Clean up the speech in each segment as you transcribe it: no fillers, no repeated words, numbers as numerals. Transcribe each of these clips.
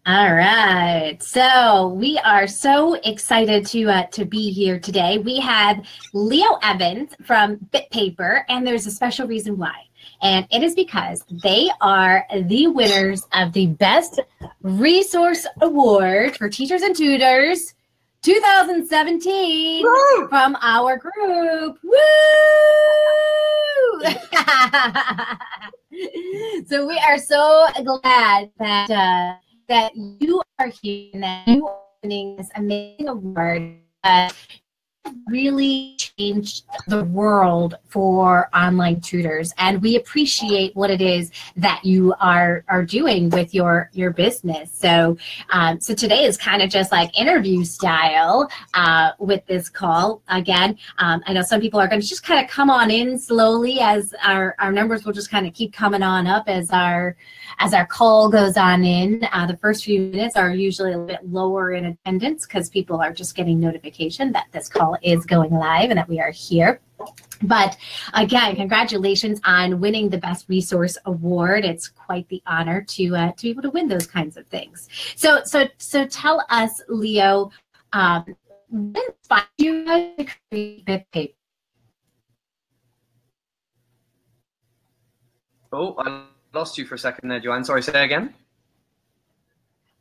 All right, so we are so excited to be here today. We have Leo Evans from BitPaper, and there's a special reason why. And it is because they are the winners of the Best Resource Award for Teachers and Tutors 2017 Woo! From our group. Woo! So we are so glad that you are here and that you are winning this amazing award. Really changed the world for online tutors, and we appreciate what it is that you are doing with your business. So so today is kind of just like interview style with this call. Again, I know some people are going to just kind of come on in slowly as our numbers will just kind of keep coming on up as our call goes on in. The first few minutes are usually a little bit lower in attendance because people are just getting notification that this call is going live and that we are here. But again, congratulations on winning the Best Resource Award. It's quite the honor to be able to win those kinds of things. So tell us, Leo, what inspired you to create BitPaper? Oh, I lost you for a second there, Joanne. Sorry, say again.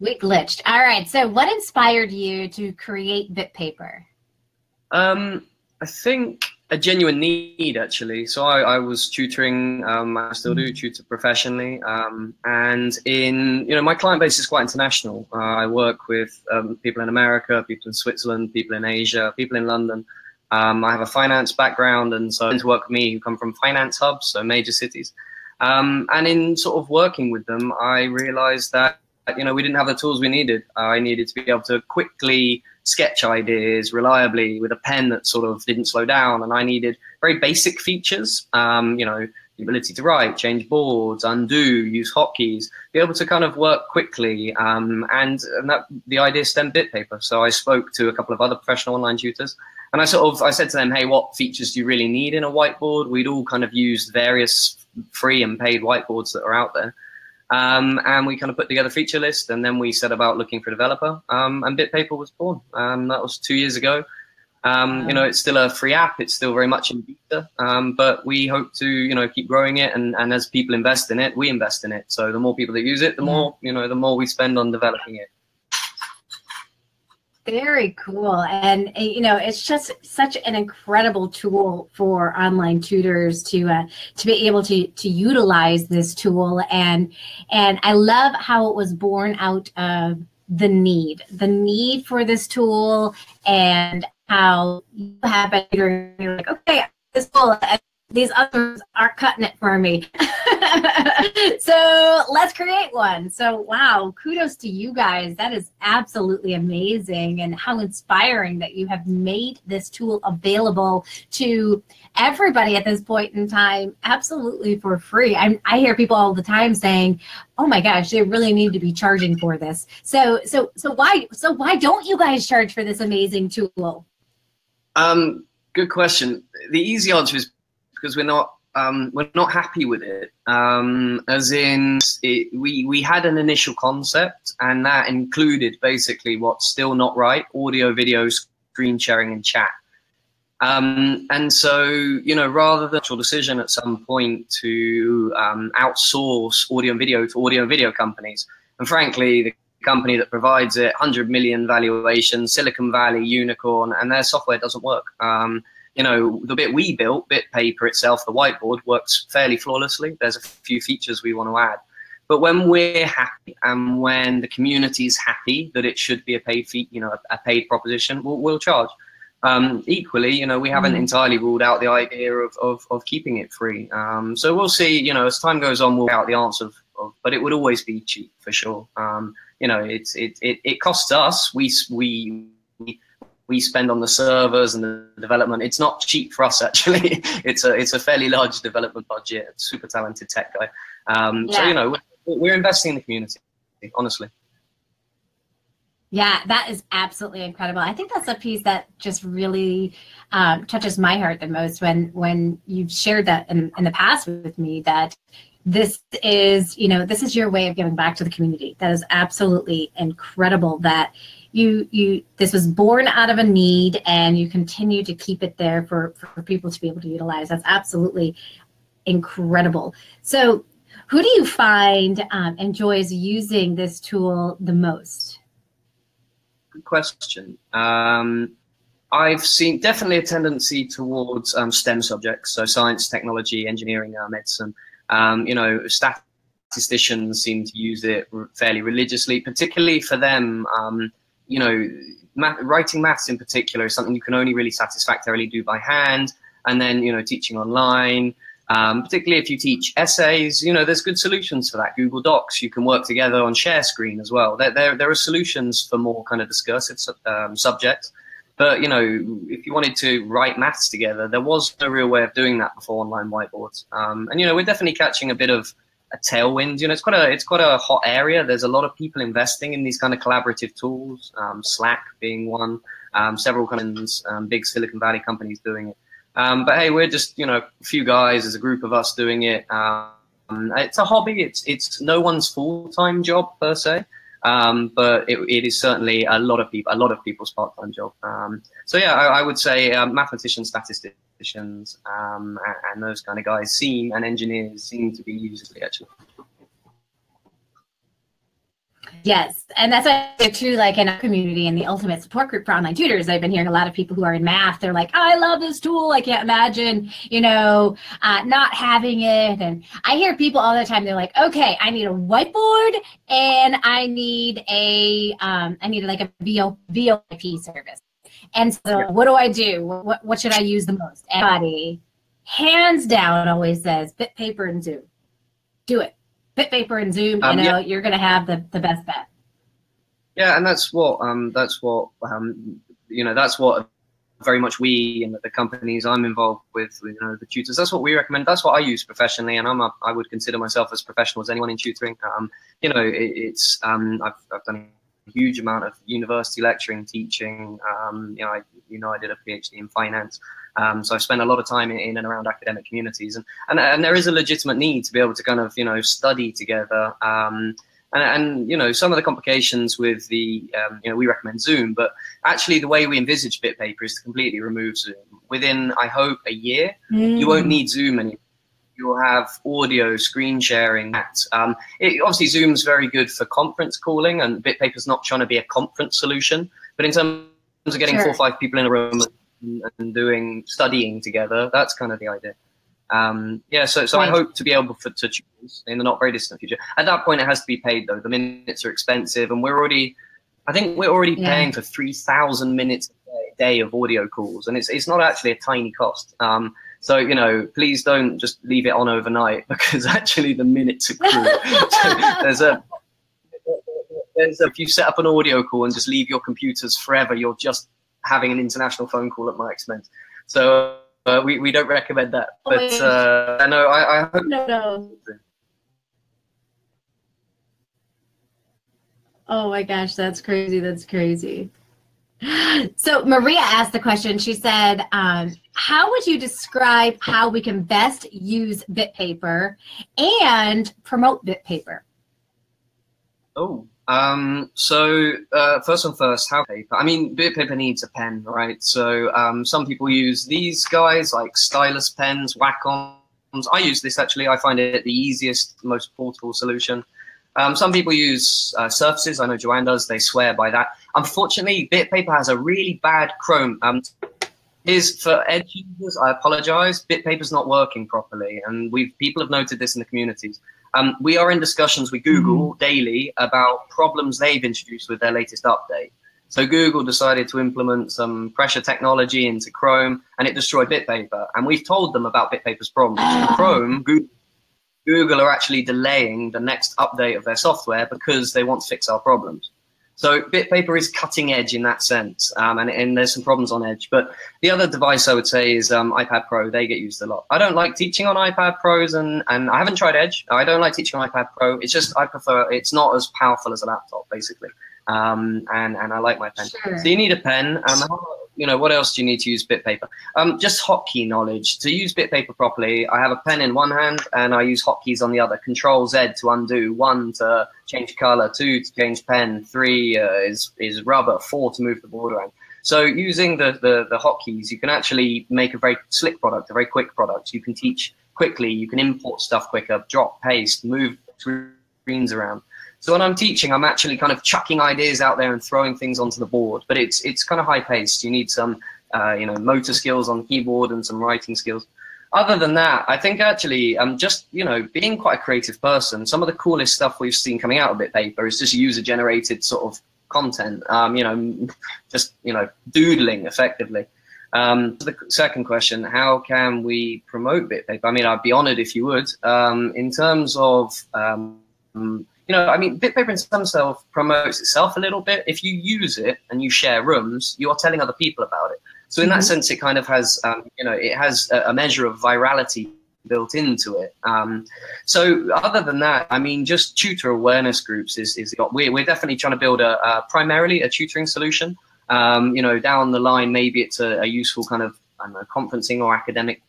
We glitched. All right. So what inspired you to create BitPaper? I think a genuine need, actually. So I was tutoring, I still do tutor professionally, and my client base is quite international. I work with people in America, people in Switzerland, people in Asia, people in London. I have a finance background, and so to work with me who come from finance hubs, so major cities. And in sort of working with them, I realized that we didn't have the tools we needed. I needed to be able to quickly sketch ideas reliably with a pen that sort of didn't slow down, and I needed very basic features, the ability to write, change boards, undo, use hotkeys, be able to kind of work quickly, and that the idea stemmed BitPaper. So I spoke to a couple of other professional online tutors, and I said to them, hey, what features do you really need in a whiteboard? We'd all kind of used various free and paid whiteboards that are out there. And we kind of put together a feature list, and then we set about looking for a developer, and BitPaper was born. That was 2 years ago. It's still a free app. It's still very much in beta, but we hope to, keep growing it. And as people invest in it, we invest in it. So the more people that use it, the more, the more we spend on developing it. Very cool. And, it's just such an incredible tool for online tutors to be able to utilize this tool. And I love how it was born out of the need for this tool, and how you have been figuring, you're like, okay, this tool, these others aren't cutting it for me. So let's create one. So wow, kudos to you guys. That is absolutely amazing, and how inspiring that you have made this tool available to everybody at this point in time, absolutely for free. I hear people all the time saying, oh my gosh, they really need to be charging for this. So why don't you guys charge for this amazing tool? Good question. The easy answer is because we're not happy with it. As in, we had an initial concept, and that included basically what's still not right: audio, video, screen sharing, and chat. And so, rather than a decision at some point to outsource audio and video to audio and video companies, and frankly, the company that provides it, 100 million valuation, Silicon Valley unicorn, and their software doesn't work. The bit we built, BitPaper itself, the whiteboard, works fairly flawlessly. There's a few features we want to add. But when we're happy, and when the community is happy that it should be a paid fee, a paid proposition, we'll charge. Equally, we haven't entirely ruled out the idea of keeping it free. So we'll see, as time goes on, we'll out the answer but it would always be cheap for sure. It costs us. We spend on the servers and the development. It's not cheap for us, actually. It's a fairly large development budget. Super talented tech guy. So we're investing in the community, honestly. Yeah, that is absolutely incredible. I think that's a piece that just really touches my heart the most when you've shared that in the past with me, that this is, you know, this is your way of giving back to the community. That is absolutely incredible that this was born out of a need and you continue to keep it there for people to be able to utilize. That's absolutely incredible. So who do you find enjoys using this tool the most? Good question. I've seen definitely a tendency towards STEM subjects, so science, technology, engineering, medicine. You know, statisticians seem to use it fairly religiously, particularly for them. You know, writing maths in particular is something you can only really satisfactorily do by hand, and then, you know, teaching online. Particularly if you teach essays, you know, there's good solutions for that. Google Docs, you can work together on share screen as well. There are solutions for more kind of discursive subjects. But, you know, if you wanted to write maths together, there was no real way of doing that before online whiteboards. And, you know, we're definitely catching a bit of a tailwind. You know, it's quite a hot area. There's a lot of people investing in these kind of collaborative tools, Slack being one, several kind of big Silicon Valley companies doing it. But hey, we're just, you know, a few guys, as a group of us doing it. It's a hobby. It's no one's full-time job per se, but it is certainly a lot of people's part-time job. So yeah, I would say mathematicians, statisticians, and those kind of guys and engineers seem to be using it actually. Yes, and that's true. Like in our community, in the ultimate support group for online tutors, I've been hearing a lot of people who are in math. They're like, "I love this tool. I can't imagine, you know, not having it." And I hear people all the time. They're like, "Okay, I need a whiteboard and I need like a VoIP service." And so, what do? What should I use the most? Everybody, hands down, always says BitPaper and Zoom. Do it. BitPaper and Zoom, you know, you're going to have the best bet. Yeah, and that's what you know, that's what very much we and the companies I'm involved with, you know, the tutors. That's what we recommend. That's what I use professionally, and I would consider myself as professional as anyone in tutoring. You know, I've done a huge amount of university lecturing, teaching. You know, I did a PhD in finance. So I've spent a lot of time in and around academic communities, and there is a legitimate need to be able to kind of, you know, study together. And you know, some of the complications with the, you know, we recommend Zoom, but actually the way we envisage BitPaper is to completely remove Zoom. Within, I hope, a year, you won't need Zoom anymore. You'll have audio, screen sharing. Obviously, Zoom's very good for conference calling, and BitPaper's not trying to be a conference solution. But in terms of getting 4 or 5 people in a room and studying together, that's kind of the idea. Yeah, so I hope to be able to choose in the not very distant future. At that point, it has to be paid though. The minutes are expensive, and I think we're already paying for 3,000 minutes a day of audio calls, and it's not actually a tiny cost. So, you know, please don't just leave it on overnight, because actually the minutes accrue. So if you set up an audio call and just leave your computers forever, you're just having an international phone call at my expense. So we don't recommend that. But no, I hope. No. Oh my gosh, that's crazy. That's crazy. So Maria asked the question. She said, how would you describe how we can best use BitPaper and promote BitPaper? Oh, so first, how paper? I mean, BitPaper needs a pen, right? So some people use these guys, like stylus pens, Wacom. I use this actually. I find it the easiest, most portable solution. Some people use Surfaces. I know Joanne does. They swear by that. Unfortunately, BitPaper has a really bad Chrome. For Edge users, I apologize. BitPaper's not working properly, and people have noted this in the communities. We are in discussions with Google daily about problems they've introduced with their latest update. So Google decided to implement some pressure technology into Chrome, and it destroyed BitPaper. And we've told them about BitPaper's problems. Chrome, Google are actually delaying the next update of their software because they want to fix our problems. So BitPaper is cutting edge in that sense, and there's some problems on Edge. But the other device I would say is iPad Pro. They get used a lot. I don't like teaching on iPad Pros, and I haven't tried Edge. I don't like teaching on iPad Pro. It's just I prefer, it's not as powerful as a laptop, basically. And I like my pen. Sure. So you need a pen. what else do you need to use BitPaper? Just hotkey knowledge. To use BitPaper properly, I have a pen in one hand and I use hotkeys on the other. Control Z to undo, 1 to change color, 2 to change pen, 3 is rubber, 4 to move the board around. So using the hotkeys, you can actually make a very slick product, a very quick product. You can teach quickly, you can import stuff quicker, drop, paste, move screens around. So when I'm teaching, I'm actually kind of chucking ideas out there and throwing things onto the board, but it's kind of high paced. You need some, motor skills on the keyboard and some writing skills. Other than that, I think actually, just, being quite a creative person, some of the coolest stuff we've seen coming out of BitPaper is just user generated sort of content, just, doodling effectively. The second question, how can we promote BitPaper? I mean, I'd be honored if you would. In terms of, BitPaper in some self promotes itself a little bit. If you use it and you share rooms, you're telling other people about it. So in that sense, it kind of has, it has a measure of virality built into it. So other than that, I mean, just tutor awareness groups we're definitely trying to build primarily a tutoring solution. Down the line, maybe it's a useful kind of, conferencing or academic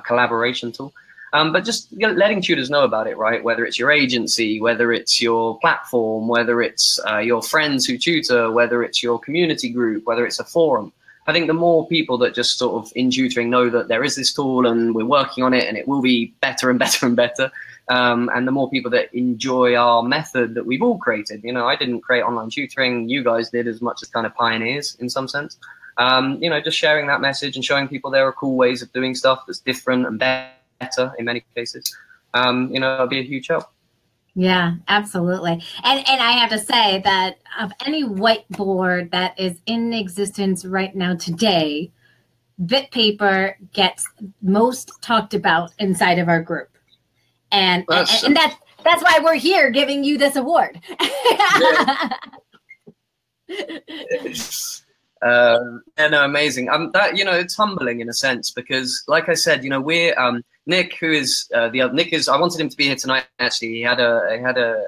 collaboration tool. But just letting tutors know about it, right? Whether it's your agency, whether it's your platform, whether it's your friends who tutor, whether it's your community group, whether it's a forum. I think the more people that just sort of in tutoring know that there is this tool and we're working on it and it will be better and better and better, and the more people that enjoy our method that we've all created. I didn't create online tutoring. You guys did as much as kind of pioneers in some sense. Just sharing that message and showing people there are cool ways of doing stuff that's different and better in many cases, it'll be a huge help. Yeah, absolutely. And I have to say that of any whiteboard that is in existence right now today, BitPaper gets most talked about inside of our group. And that's why we're here giving you this award. Amazing. It's humbling in a sense because, like I said, we're Nick, who is I wanted him to be here tonight. Actually, he had a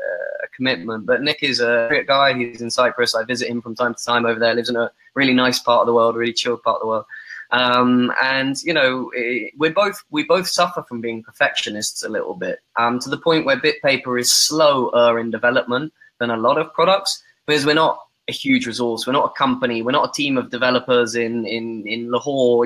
commitment, but Nick is a great guy. He's in Cyprus. I visit him from time to time over there. Lives in a really nice part of the world, really chilled part of the world. And we both suffer from being perfectionists a little bit, to the point where BitPaper is slower in development than a lot of products because we're not a huge resource. We're not a company. We're not a team of developers in Lahore,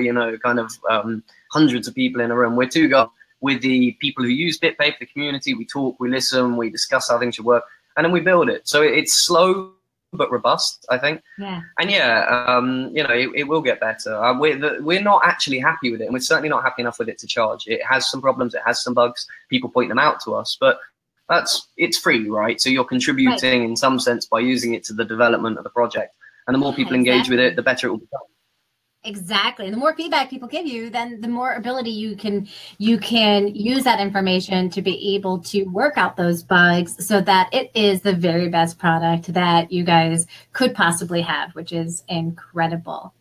hundreds of people in a room. We're two guys with the people who use BitPaper, the community. We talk, we listen, we discuss how things should work, and then we build it. So it's slow but robust, I think. Yeah. And it will get better. We're not actually happy with it, and we're certainly not happy enough with it to charge. It has some problems. It has some bugs. People point them out to us, but it's free, right? So you're contributing in some sense by using it to the development of the project. And the more people engage with it, the better it will become. Exactly. And the more feedback people give you, then the more ability you can use that information to be able to work out those bugs so that it is the very best product that you guys could possibly have, which is incredible.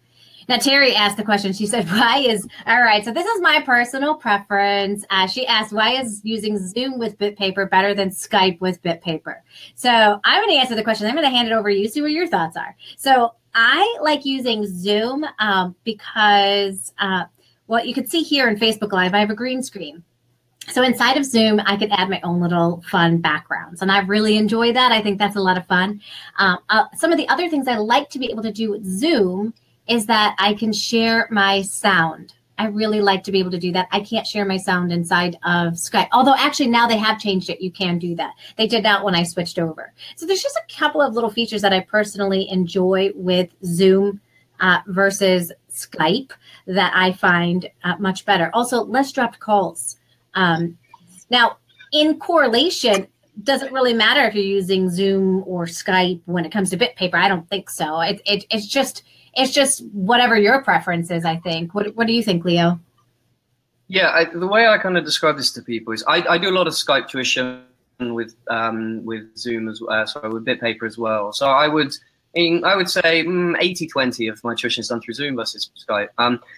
Now, Terry asked the question. She said, all right, so this is my personal preference. She asked, why is using Zoom with BitPaper better than Skype with BitPaper? So I'm going to answer the question. I'm going to hand it over to you, see what your thoughts are. So I like using Zoom because, you can see here in Facebook Live, I have a green screen. So inside of Zoom, I could add my own little fun backgrounds, and I really enjoy that. I think that's a lot of fun. Some of the other things I like to be able to do with Zoom is that I can share my sound. I really like to be able to do that. I can't share my sound inside of Skype. Although actually now they have changed it. You can do that. They did that when I switched over. So there's just a couple of little features that I personally enjoy with Zoom versus Skype that I find much better. Also, less dropped calls. Now, in correlation, does it really matter if you're using Zoom or Skype when it comes to BitPaper? I don't think so. It's just whatever your preference is, I think. What do you think, Leo? Yeah, the way I kind of describe this to people is I do a lot of Skype tuition with Zoom as well, with BitPaper as well. So I would say 80-20 of my tuition is done through Zoom versus Skype.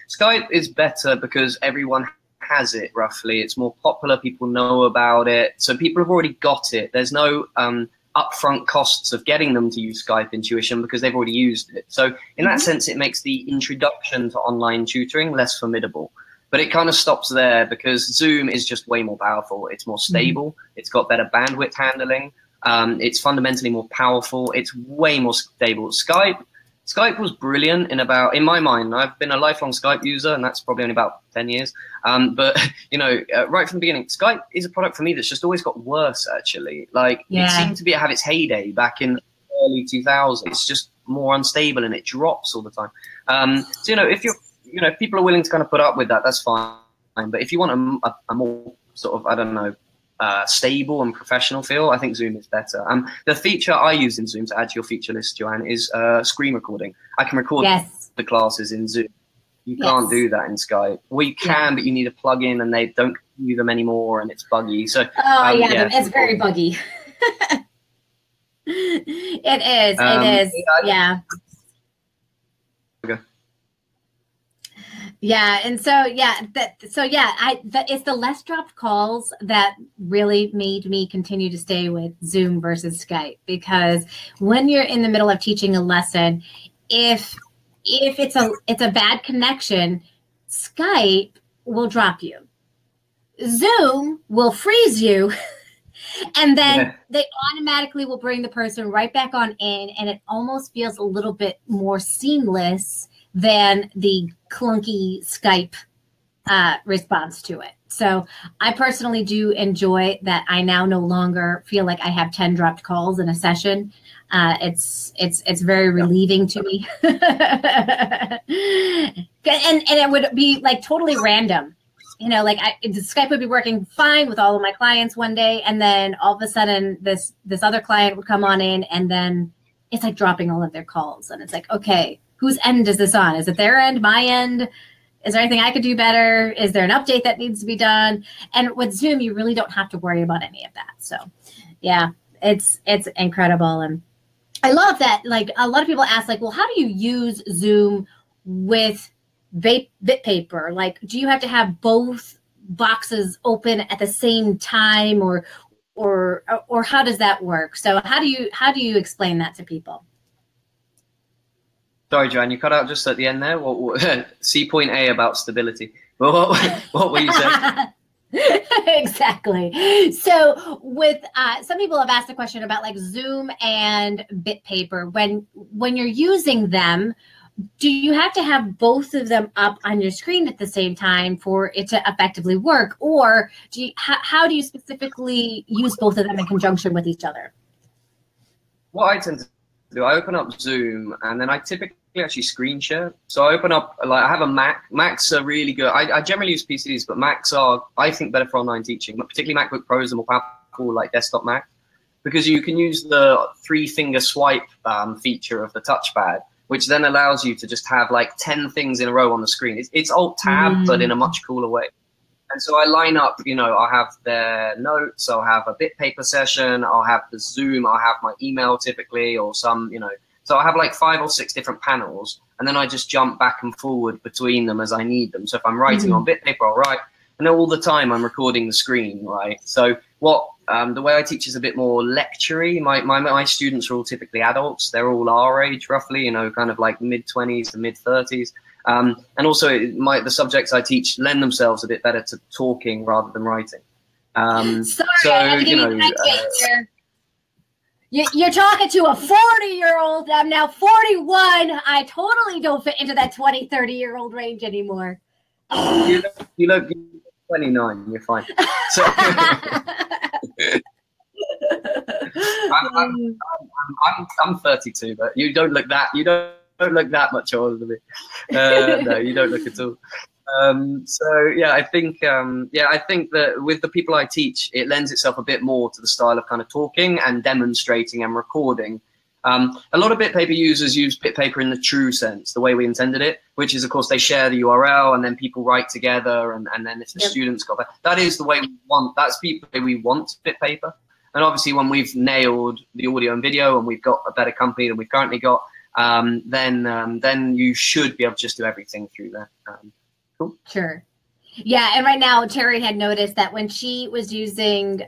Skype is better because everyone has it roughly. It's more popular. People know about it. So people have already got it. There's no upfront costs of getting them to use Skype Intuition because they've already used it. So in that sense, it makes the introduction to online tutoring less formidable. But it kind of stops there because Zoom is just way more powerful. It's more stable. It's got better bandwidth handling. It's fundamentally more powerful. It's way more stable. Skype was brilliant in my mind, I've been a lifelong Skype user, and that's probably only about 10 years. But, you know, right from the beginning, Skype is a product for me that's just always got worse, actually. Like, it seemed to have its heyday back in the early 2000s. It's just more unstable and it drops all the time. So, you know, if people are willing to kind of put up with that, that's fine. But if you want a more sort of, I don't know, stable and professional feel, I think Zoom is better. The feature I use in Zoom to add to your feature list, Joanne, is screen recording. I can record the classes in Zoom. You can't do that in Skype. Well, you can, but you need a plug-in, and they don't use them anymore, and it's buggy. So it's very buggy. It is. Yeah. Okay. Yeah, and so it's the less dropped calls that really made me continue to stay with Zoom versus Skype, because when you're in the middle of teaching a lesson, if it's a bad connection, Skype will drop you. Zoom will freeze you, and then they automatically will bring the person right back on in, and it almost feels a little bit more seamless than the clunky Skype response to it. So I personally do enjoy that. I now no longer feel like I have 10 dropped calls in a session. It's very relieving to me. and it would be like totally random. You know, like Skype would be working fine with all of my clients one day, and then all of a sudden this other client would come on in, and then it's like dropping all of their calls. And it's like, okay, whose end is this on? Is it their end, my end? Is there anything I could do better? Is there an update that needs to be done? And with Zoom, you really don't have to worry about any of that. So yeah, it's incredible. And I love that. Like, a lot of people ask, like, well, how do you use Zoom with BitPaper? Like, do you have to have both boxes open at the same time, or how does that work? So how do you explain that to people? Sorry, Joanne, you cut out just at the end there. C point A about stability. What were you saying? Exactly. So with some people have asked a question about like Zoom and BitPaper. When you're using them, do you have to have both of them up on your screen at the same time for it to effectively work, or how do you specifically use both of them in conjunction with each other? What I tend to do, I open up Zoom, and then I typically actually screen share. So I open up, like, I have a Mac. Macs are really good. I generally use PCs, but Macs are, I think, better for online teaching. But particularly MacBook Pros are more powerful, like desktop Mac, because you can use the 3-finger swipe feature of the touchpad, which then allows you to just have like 10 things in a row on the screen. It's Alt-Tab, but in a much cooler way. And so I line up, you know, I'll have their notes, I'll have a BitPaper session, I'll have the Zoom, I'll have my email typically, or some, you know, so I have like 5 or 6 different panels, and then I just jump back and forward between them as I need them. So if I'm writing on BitPaper, I'll write, and all the time I'm recording the screen, right? So what the way I teach is a bit more lecture-y. My students are all typically adults. They're all our age, roughly, you know, kind of like mid-20s to mid-30s. And also the subjects I teach lend themselves a bit better to talking rather than writing. Sorry, so, you know, you're talking to a 40-year-old. I'm now 41. I totally don't fit into that 20, 30-year-old range anymore. You look 29. You're fine. So, I'm 32, but you don't look that. You don't look that much older than me. No, you don't look at all. So yeah, I think that with the people I teach, it lends itself a bit more to the style of kind of talking and demonstrating and recording. A lot of BitPaper users use BitPaper in the true sense, the way we intended it, which is, of course, they share the URL and then people write together, and then if the students got that is the way we want. That's the way we want BitPaper. And obviously, when we've nailed the audio and video and we've got a better company than we've currently got, then you should be able to just do everything through there. Cool. Sure. Yeah, and right now Terry had noticed that when she was using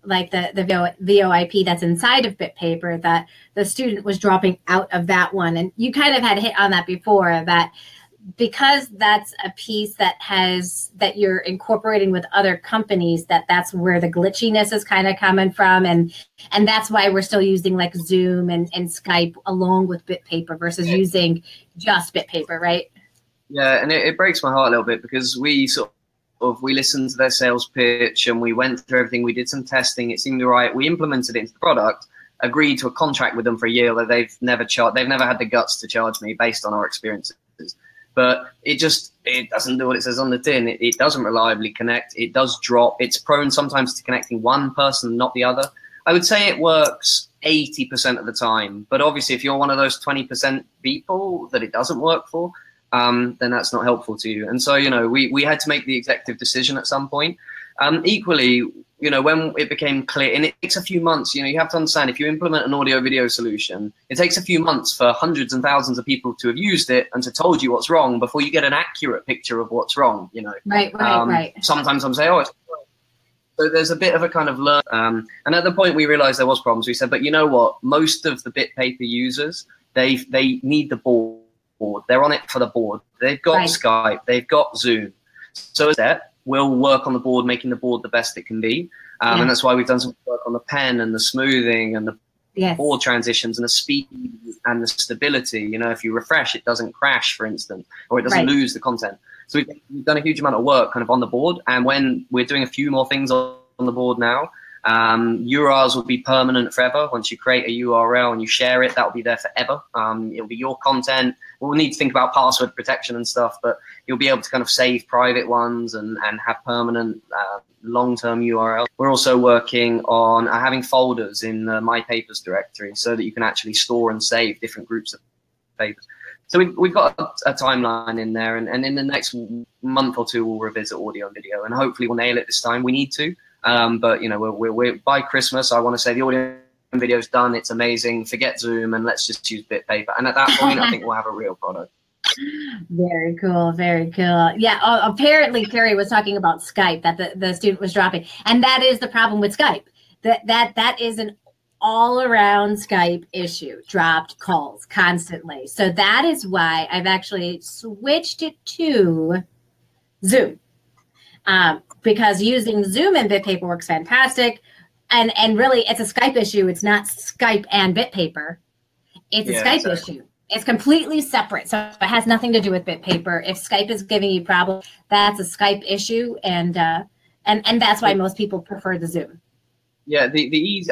like the VoIP that's inside of BitPaper, that the student was dropping out of that one. And you kind of had hit on that before, that because that's a piece that you're incorporating with other companies, that's where the glitchiness is kind of coming from. And that's why we're still using like Zoom and Skype along with BitPaper versus using just BitPaper, right? Yeah, and it breaks my heart a little bit, because we listened to their sales pitch and we went through everything. We did some testing. It seemed right. We implemented it into the product, agreed to a contract with them for a year that they've never had the guts to charge me based on our experiences. But it doesn't do what it says on the tin. It doesn't reliably connect. It does drop. It's prone sometimes to connecting one person, not the other. I would say it works 80% of the time. But obviously, if you're one of those 20% people that it doesn't work for, then that's not helpful to you. And so, we had to make the executive decision at some point. Equally, when it became clear, and it takes a few months, you have to understand, if you implement an audio video solution, it takes a few months for hundreds and thousands of people to have used it and to told you what's wrong before you get an accurate picture of what's wrong, Right. Sometimes I'm saying, it's wrong. So there's a bit of a kind of learn. And at the point we realized there was problems, we said, but you know what? Most of the BitPaper users, they need the board. They're on it for the board. They've got Skype. They've got Zoom. So that we'll work on the board, making the board the best it can be. And that's why we've done some work on the pen and the smoothing and the board transitions and the speed and the stability. If you refresh, it doesn't crash, for instance, or it doesn't lose the content. So we've done a huge amount of work kind of on the board. And when we're doing a few more things on the board now, URLs will be permanent forever. Once you create a URL and you share it, that will be there forever. It'll be your content. We'll need to think about password protection and stuff, but you'll be able to kind of save private ones and have permanent long-term URL. We're also working on having folders in the My Papers directory so that you can actually store and save different groups of papers. So we've got a timeline in there, and in the next month or two, we'll revisit audio and video, and hopefully we'll nail it this time. We need to. But we're by Christmas, I want to say the audio and video's done. It's amazing. Forget Zoom and let's just use BitPaper. And at that point, I think we'll have a real product. Very cool. Very cool. Yeah. Apparently, Carrie was talking about Skype, that the student was dropping, and that is the problem with Skype. That is an all-around Skype issue. Dropped calls constantly. So that is why I've actually switched it to Zoom. Because using Zoom and BitPaper works fantastic. And really, it's a Skype issue. It's not Skype and BitPaper. It's a Skype issue. It's completely separate. So it has nothing to do with BitPaper. If Skype is giving you problems, that's a Skype issue. And that's why most people prefer the Zoom. Yeah, the easy,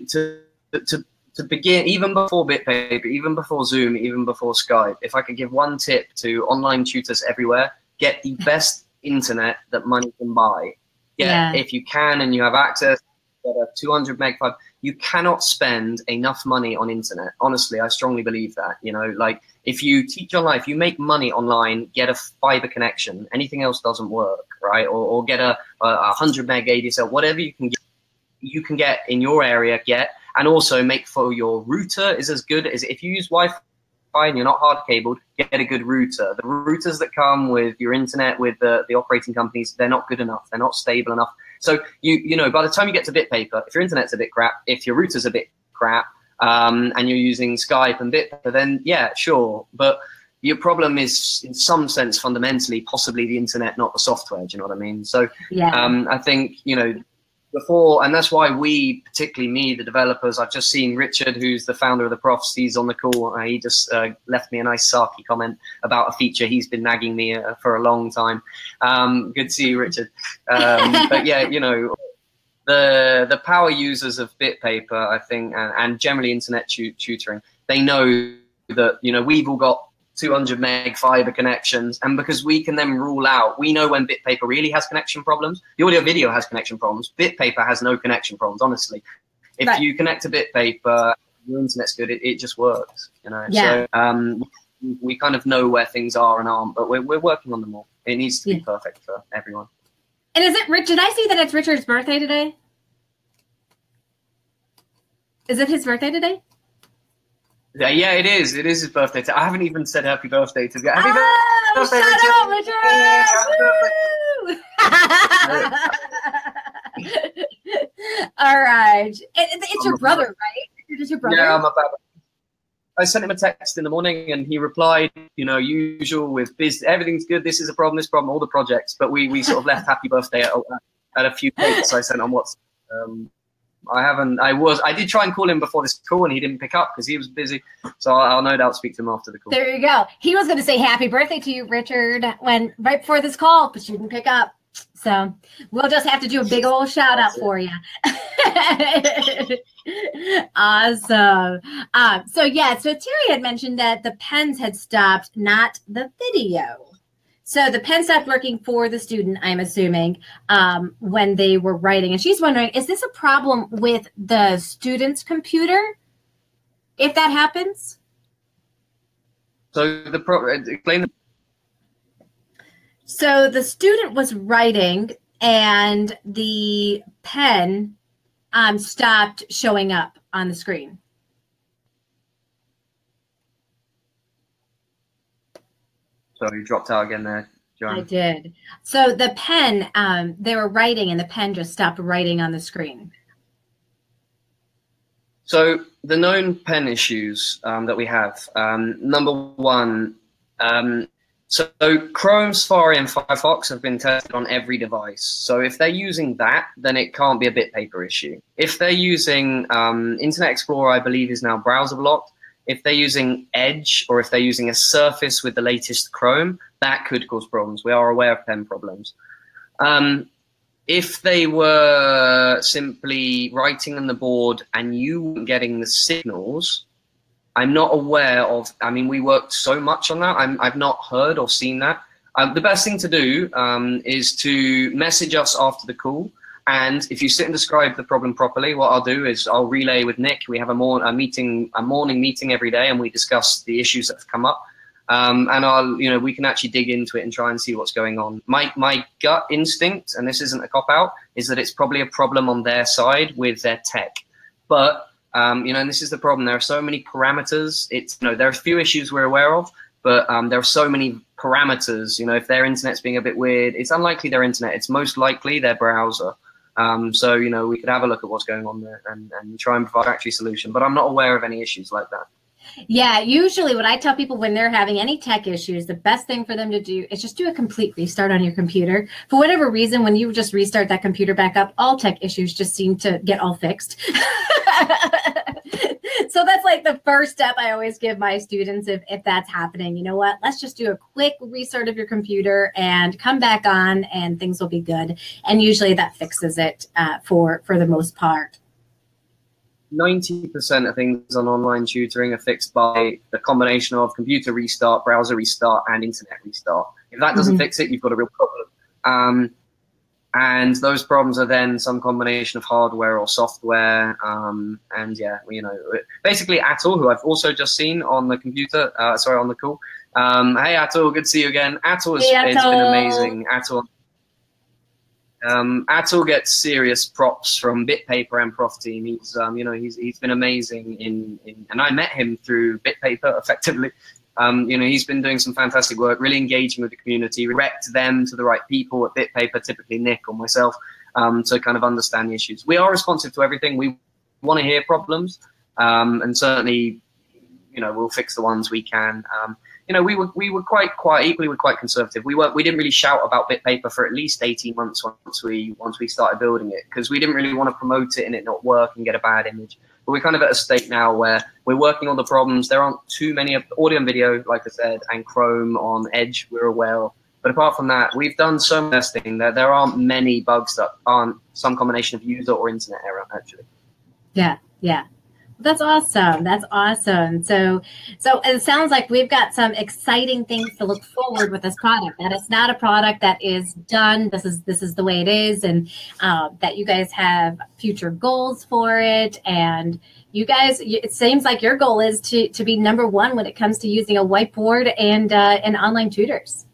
to begin, even before BitPaper, even before Zoom, even before Skype, if I could give one tip to online tutors everywhere, get the best internet that money can buy. If you can and you have access, get a 200 meg fiber. You cannot spend enough money on internet. Honestly, I strongly believe that. Like if you teach online, if you make money online, get a fiber connection. Anything else doesn't work, right? Or get a 100 meg ADSL, whatever you can get in your area. And also make for your router is as good as if you use Wi-Fi and you're not hard cabled, get a good router. The routers that come with your internet, with the operating companies, they're not good enough. They're not stable enough. So by the time you get to BitPaper, if your internet's a bit crap, if your router's a bit crap, and you're using Skype and BitPaper, then yeah, sure. But your problem is, in some sense, fundamentally, possibly the internet, not the software. Do you know what I mean? So I think before, and that's why we, particularly me, the developers, I've just seen Richard, who's the founder of the Profs, he's on the call. He just left me a nice sarky comment about a feature he's been nagging me for a long time. Good to see you, Richard. But yeah, the power users of BitPaper, I think, and generally internet tutoring, they know that, we've all got 200 meg fiber connections, and because we can then rule out, we know when BitPaper really has connection problems. The audio video has connection problems. BitPaper has no connection problems, honestly. If you connect to BitPaper, your internet's good, it just works, So we kind of know where things are and aren't, but we're working on them all. It needs to be perfect for everyone. And is it Rich? Did I see that it's Richard's birthday today? Is it his birthday today? Yeah, it is. It is his birthday. I haven't even said happy birthday to him. Happy birthday, Richard! All right. It's your brother, right? It is your brother? Yeah, I'm a bad. I sent him a text in the morning and he replied, you know, usual with everything's good. This is a problem, this problem, all the projects. But we sort of left happy birthday at a few dates I sent on WhatsApp. I did try and call him before this call and he didn't pick up because he was busy. So I'll no doubt speak to him after the call. There you go. He was going to say happy birthday to you, Richard, right before this call, but you didn't pick up. So we'll just have to do a big old shout out for you. Awesome. So Terry had mentioned that the pens had stopped, not the video. So the pen stopped working for the student, I'm assuming, when they were writing. And she's wondering, is this a problem with the student's computer if that happens? So explain. So the student was writing and the pen stopped showing up on the screen. So you dropped out again there, John. I did. So the pen, they were writing and the pen just stopped writing on the screen. So the known pen issues that we have, number one, so Chrome, Safari, and Firefox have been tested on every device. So if they're using that, then it can't be a BitPaper issue. If they're using Internet Explorer, I believe is now browser blocked. If they're using Edge or if they're using a Surface with the latest Chrome, that could cause problems. We are aware of pen problems. If they were simply writing on the board and you weren't getting the signals, I'm not aware of, I mean, we worked so much on that. I've not heard or seen that. The best thing to do is to message us after the call. And if you sit and describe the problem properly, what I'll do is I'll relay with Nick. We have a morning meeting every day, and we discuss the issues that have come up. And we can actually dig into it and try and see what's going on. My gut instinct, and this isn't a cop-out, is that it's probably a problem on their side with their tech. But and this is the problem. There are so many parameters. There are a few issues we're aware of, but there are so many parameters. If their internet's being a bit weird, it's unlikely their internet. It's most likely their browser. So we could have a look at what's going on there and try and provide a factory solution. But I'm not aware of any issues like that. Yeah, usually what I tell people when they're having any tech issues, the best thing for them to do is just do a complete restart on your computer. For whatever reason, when you just restart that computer back up, all tech issues just seem to get all fixed. So that's like the first step I always give my students if that's happening. You know what? Let's just do a quick restart of your computer and come back on and things will be good. And usually that fixes it for the most part. 90% of things on online tutoring are fixed by the combination of computer restart, browser restart, and internet restart. If that doesn't fix it, you've got a real problem. And those problems are then some combination of hardware or software. Basically Atul, who I've also just seen on the computer, on the call. Hey Atul, good to see you again. Atul it's been amazing. Atul gets serious props from BitPaper and Prof Team. He's been amazing and I met him through BitPaper effectively. He's been doing some fantastic work, really engaging with the community, direct them to the right people at BitPaper, typically Nick or myself, to kind of understand the issues. We are responsive to everything. We want to hear problems, and certainly, we'll fix the ones we can. We were quite equally, we're quite conservative. We didn't really shout about BitPaper for at least 18 months once we started building it, because we didn't really want to promote it and it not work and get a bad image. But we're kind of at a state now where we're working on the problems. There aren't too many of audio and video, like I said, and Chrome on Edge we're aware of. But apart from that, we've done so much testing that there aren't many bugs that aren't some combination of user or internet error, actually. Yeah. That's awesome. That's awesome. So it sounds like we've got some exciting things to look forward with this product. That it's not a product that is done. This is the way it is, and that you guys have future goals for it. And you guys, it seems like your goal is to be #1 when it comes to using a whiteboard and online tutors.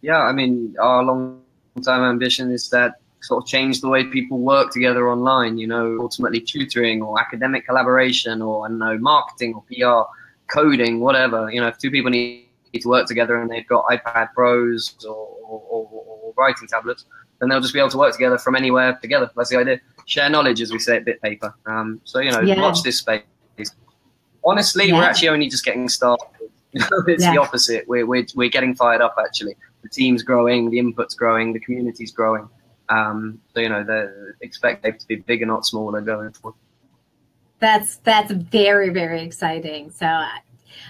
Yeah, I mean, our long-time ambition is that sort of change the way people work together online, ultimately tutoring or academic collaboration or, I don't know, marketing or PR, coding, whatever. If two people need to work together and they've got iPad Pros or writing tablets, then they'll just be able to work together from anywhere together. That's the idea. share knowledge, as we say at BitPaper. So, you know, Yeah. watch this space. Honestly, Yeah. we're actually only just getting started. It's the opposite. We're getting fired up, actually. The team's growing, the input's growing, the community's growing. So, you know, expect it to be bigger, not smaller going forward. That's very, very exciting. So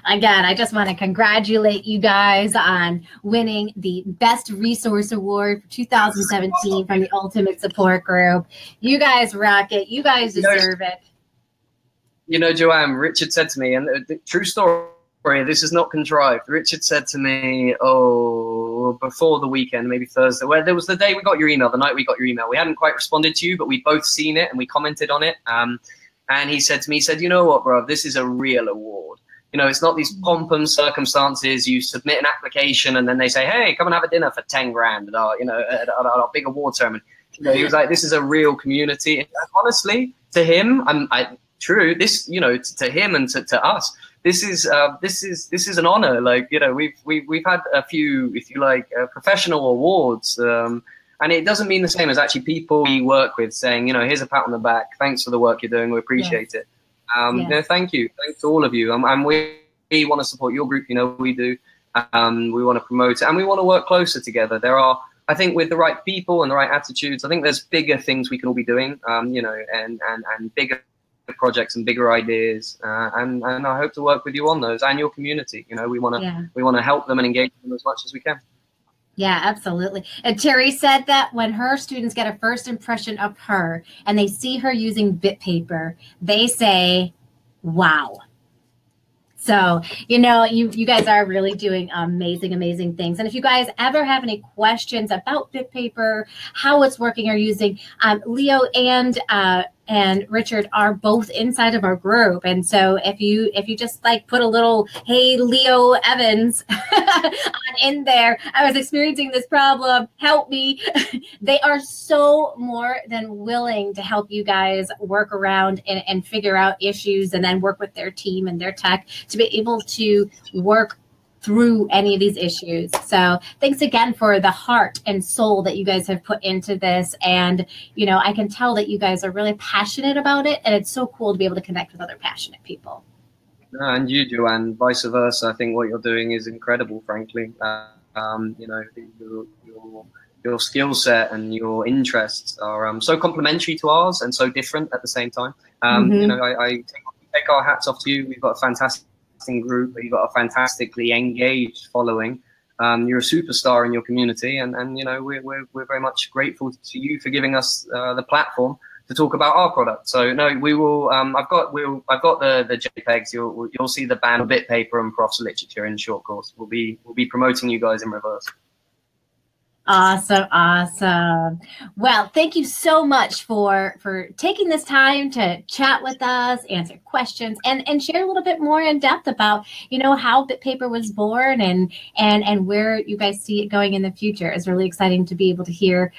again, I just want to congratulate you guys on winning the Best Resource Award for 2017 from the Ultimate Support Group. You guys rock it. You guys deserve it. You know, Joanne, Richard said to me, and the true story, this is not contrived. Richard said to me, before the weekend, maybe Thursday, where there was the day we got your email, the night we got your email. We hadn't quite responded to you, but we both seen it and we commented on it. And he said to me, you know what, bro, this is a real award. You know, it's not these pomp and circumstances. You submit an application and then they say, hey, come and have a dinner for 10 grand at our, you know, at our big award ceremony. You know, he was like, this is a real community. And honestly, to him, true, this, you know, to him and to us, this is an honor. Like, you know, we've had a few, if you like, professional awards, and it doesn't mean the same as actually people we work with saying, you know, here's a pat on the back. Thanks for the work you're doing. We appreciate it. You know, thank you. Thanks to all of you. And we want to support your group. You know, we do. We want to promote it, and we want to work closer together. There are, I think, with the right people and the right attitudes, I think there's bigger things we can all be doing. You know, and bigger projects and bigger ideas. And I hope to work with you on those and your community. You know, we want to help them and engage them as much as we can. Yeah, absolutely. And Terry said that when her students get a first impression of her and they see her using BitPaper, they say, wow. So, you know, you guys are really doing amazing, amazing things. And if you guys ever have any questions about BitPaper, how it's working or using, Leo and Richard are both inside of our group. And so if you just like put a little, hey, Leo Evans in there, I was experiencing this problem, help me. They are so more than willing to help you guys work around and figure out issues and then work with their team and their tech to be able to work through any of these issues. So thanks again for the heart and soul that you guys have put into this. And, you know, I can tell that you guys are really passionate about it. And it's so cool to be able to connect with other passionate people. And you do, and vice versa. I think what you're doing is incredible, frankly. You know, your skill set and your interests are so complementary to ours and so different at the same time. You know, I take our hats off to you. We've got a fantastic group, you've got a fantastically engaged following. You're a superstar in your community, and you know, we're very much grateful to you for giving us the platform to talk about our product. So no, we will. I've got the JPEGs. You'll see the band BitPaper and Prof's Literature in short course. We'll be promoting you guys in reverse. Awesome, awesome. Well, thank you so much for taking this time to chat with us, answer questions, and share a little bit more in depth about, you know, how BitPaper was born and where you guys see it going in the future. It's really exciting to be able to hear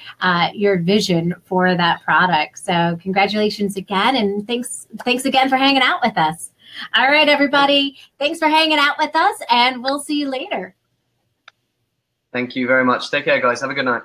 your vision for that product. So congratulations again, and thanks again for hanging out with us. All right, everybody, thanks for hanging out with us, and we'll see you later. Thank you very much. Take care, guys. Have a good night.